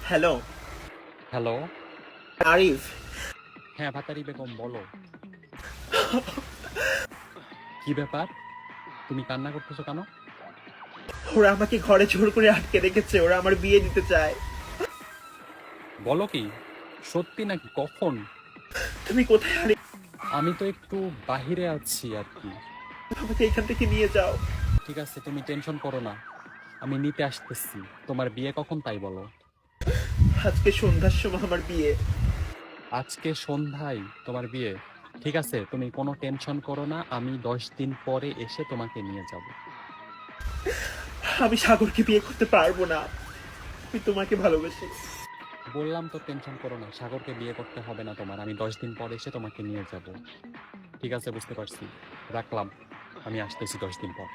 Hello. Hello. Arif. হ্যাঁ, ভাতারি বেগম বলো। কি ব্যাপার? তুমি কান্না করতেছো কেন? ওরা আমাকে ঘরে জোর করে আটকে রেখেছে, ওরা আমার বিয়ে দিতে চায়। বলো কি? সত্যি নাকি? কখন? তুমি কোথায় আরিফ? আমি তো একটু বাহিরে আছি আর কি। আমাকে এখান থেকে নিয়ে যাও। ঠিক আছে, তুমি টেনশন করো না। আমি নিতে আসতেছি। তোমার বিয়ে কখন তাই বলো? আজকে সন্ধ্যার সময় আমার বিয়ে। আজকে সন্ধ্যায় তোমার বিয়ে? ঠিক আছে, তুমি কোনো টেনশন করো না। আমি 10 দিন পরে এসে তোমাকে নিয়ে যাব। আমি সাগরকে বিয়ে করতে পারবো না, আমি তোমাকে ভালোবাসি। বললাম তো টেনশন করো না, সাগরকে বিয়ে করতে হবে না তোমার। আমি 10 দিন পরে এসে তোমাকে নিয়ে যাব। ঠিক আছে, বুঝতে পারছি। রাখলাম। আমি আসতেছি 10 দিন পর।